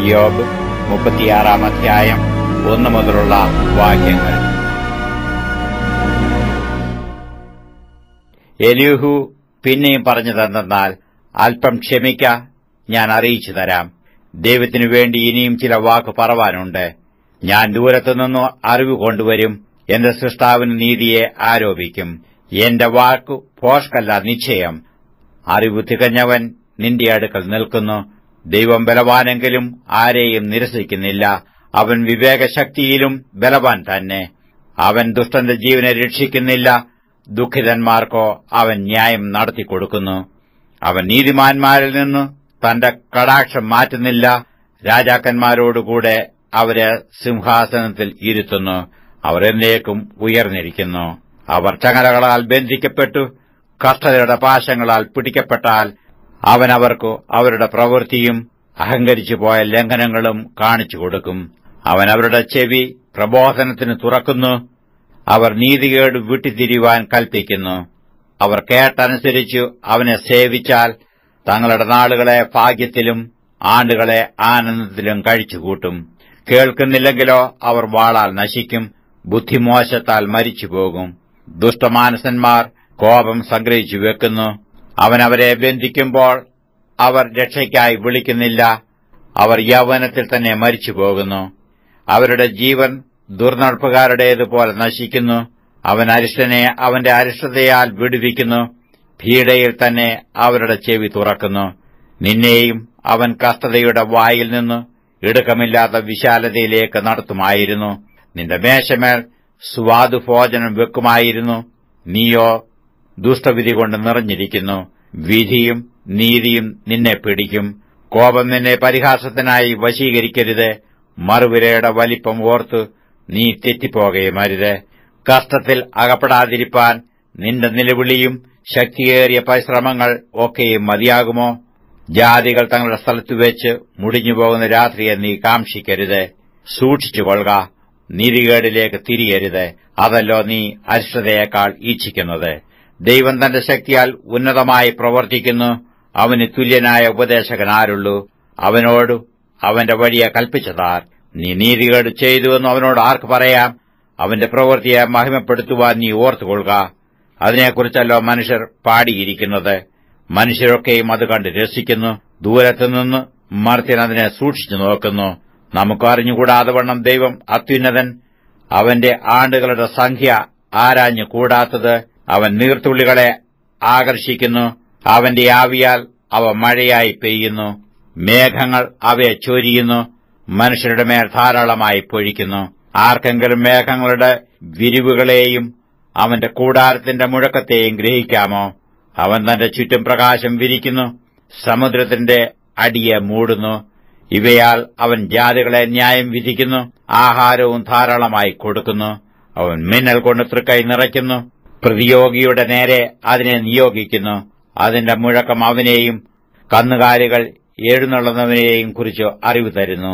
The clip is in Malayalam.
യോബ് 36 അധ്യായം 1 മുതലുള്ള വാക്യങ്ങൾ. എലീഹു പിന്നെയും പറഞ്ഞതെന്നാൽ, അല്പം ക്ഷമിക്ക, ഞാൻ അറിയിച്ചു തരാം. ദൈവത്തിനു വേണ്ടി ഇനിയും ചില വാക്ക് പറവാനുണ്ട്. ഞാൻ ദൂരത്തുനിന്നു അറിവ് കൊണ്ടുവരും, എന്റെ സൃഷ്ടാവിന് നീതിയെ ആരോപിക്കും. എന്റെ വാക്കു ഭോഷ്കല്ല, നിശ്ചയം. അറിവ് തികഞ്ഞവൻ നിന്റെ അടുക്കൽ നിൽക്കുന്നു. ദൈവം ബലവാനെങ്കിലും ആരെയും നിരസിക്കുന്നില്ല. അവൻ വിവേകശക്തിയിലും ബലവാൻ തന്നെ. അവൻ ദുഷ്ടന്റെ ജീവനെ രക്ഷിക്കുന്നില്ല, ദുഃഖിതന്മാർക്കോ അവൻ ന്യായം നടത്തിക്കൊടുക്കുന്നു. അവൻ നീതിമാന്മാരിൽ നിന്ന് തന്റെ കടാക്ഷം മാറ്റുന്നില്ല. രാജാക്കന്മാരോടുകൂടെ അവരെ സിംഹാസനത്തിൽ ഇരുത്തുന്നു. അവർ എന്നേക്കും ഉയർന്നിരിക്കുന്നു. അവർ ചങ്ങലകളാൽ ബന്ധിക്കപ്പെട്ടു കഷ്ടതയുടെ പാശങ്ങളാൽ പിടിക്കപ്പെട്ടാൽ അവൻ അവർക്ക് അവരുടെ പ്രവൃത്തിയും അഹങ്കരിച്ചുപോയ ലംഘനങ്ങളും കാണിച്ചു കൊടുക്കും. അവൻ അവരുടെ ചെവി പ്രബോധനത്തിന് തുറക്കുന്നു. അവർ നീതികേട് വിട്ടുതിരിയുവാൻ കൽപ്പിക്കുന്നു. അവർ കേട്ടനുസരിച്ചു അവനെ സേവിച്ചാൽ തങ്ങളുടെ നാളുകളെ ഭാഗ്യത്തിലും ആണ്ടുകളെ ആനന്ദത്തിലും കഴിച്ചുകൂട്ടും. കേൾക്കുന്നില്ലെങ്കിലോ അവർ വാളാൽ നശിക്കും, ബുദ്ധിമോശത്താൽ മരിച്ചുപോകും. ദുഷ്ടമാനസന്മാർ കോപം സംഗ്രഹിച്ചു വെക്കുന്നു. അവൻ അവരെ ബന്ധിക്കുമ്പോൾ അവർ രക്ഷയ്ക്കായി വിളിക്കുന്നില്ല. അവർ യൗവനത്തിൽ തന്നെ മരിച്ചുപോകുന്നു. അവരുടെ ജീവൻ ദുർനടപ്പുകാരുടേതുപോലെ നശിക്കുന്നു. അവൻ അരിഷ്ടനെ അവന്റെ അരിഷ്ടതയാൽ വിടുവിക്കുന്നു. പീഡയിൽ തന്നെ അവരുടെ ചെവി തുറക്കുന്നു. നിന്നെയും അവൻ കഷ്ടതയുടെ വായിൽ നിന്ന് ഇടുക്കമില്ലാത്ത വിശാലതയിലേക്ക് നടത്തുമായിരുന്നു. നിന്റെ മേശമേൽ സ്വാദുഭോജനം വെക്കുമായിരുന്നു. നീയോ ദുഷ്ടവിധി കൊണ്ട് നിറഞ്ഞിരിക്കുന്നു. വിധിയും നീതിയും നിന്നെ പിടിക്കും. കോപം നിന്നെ പരിഹാസത്തിനായി വശീകരിക്കരുത്. മറുവിരയുടെ വലിപ്പം ഓർത്ത് നീ തെറ്റിപ്പോകുകയുമരുത്. കഷ്ടത്തിൽ അകപ്പെടാതിരിപ്പാൻ നിന്റെ നിലവിളിയും ശക്തിയേറിയ പരിശ്രമങ്ങൾ ഒക്കെയും മതിയാകുമോ? ജാതികൾ തങ്ങളുടെ സ്ഥലത്തുവെച്ച് മുടിഞ്ഞുപോകുന്ന രാത്രിയെ നീ കാംക്ഷിക്കരുത്. സൂക്ഷിച്ചുകൊള്ളുക, നീതികേടിലേക്ക് തിരിയരുത്. അതല്ലോ നീ അരിഷ്ടതയേക്കാൾ ഇച്ഛിക്കുന്നത്. ദൈവം തന്റെ ശക്തിയാൽ ഉന്നതമായി പ്രവർത്തിക്കുന്നു. അവന് തുല്യനായ ഉപദേശകൻ ആരുള്ളൂ? അവനോട് അവന്റെ വഴിയെ കൽപ്പിച്ചതാർ? നീ നീതികേട് ചെയ്തുവെന്ന് അവനോട് ആർക്ക് പറയാം? അവന്റെ പ്രവൃത്തിയെ മഹിമപ്പെടുത്തുവാൻ നീ ഓർത്തുകൊള്ളുക. അതിനെക്കുറിച്ചല്ലോ മനുഷ്യർ പാടിയിരിക്കുന്നത്. മനുഷ്യരൊക്കെയും അത് കണ്ട് രസിക്കുന്നു. ദൂരത്തുനിന്ന് മർത്യൻ അതിനെ സൂക്ഷിച്ചു നോക്കുന്നു. നമുക്ക് അറിഞ്ഞുകൂടാതെ വണ്ണം ദൈവം അത്യുന്നതൻ. അവന്റെ ആണ്ടുകളുടെ സംഖ്യ ആരാഞ്ഞു കൂടാത്തത്. അവൻ നീർത്തുള്ളികളെ ആകർഷിക്കുന്നു. അവന്റെ ആവിയാൽ അവ മഴയായി പെയ്യുന്നു. മേഘങ്ങൾ അവയെ ചൊരിയുന്നു. മനുഷ്യരുടെ മേൽ ധാരാളമായി പൊഴിക്കുന്നു. ആർക്കെങ്കിലും മേഘങ്ങളുടെ വിരിവുകളെയും അവന്റെ കൂടാരത്തിന്റെ മുഴക്കത്തെയും ഗ്രഹിക്കാമോ? അവൻ തന്റെ ചുറ്റും പ്രകാശം വിരിക്കുന്നു, സമുദ്രത്തിന്റെ അടിയെ മൂടുന്നു. ഇവയാൽ അവൻ ജാതികളെ ന്യായം വിധിക്കുന്നു, ആഹാരവും ധാരാളമായി കൊടുക്കുന്നു. അവൻ മിന്നൽ കൊണ്ട് തൃക്കൈ നിറയ്ക്കുന്നു, പ്രതിയോഗിയുടെ നേരെ അതിനെ നിയോഗിക്കുന്നു. അതിന്റെ മുഴക്കം അവനെയും കന്നുകാലികൾ എഴുന്നള്ളുന്നവനെയും കുറിച്ച് അറിവ് തരുന്നു.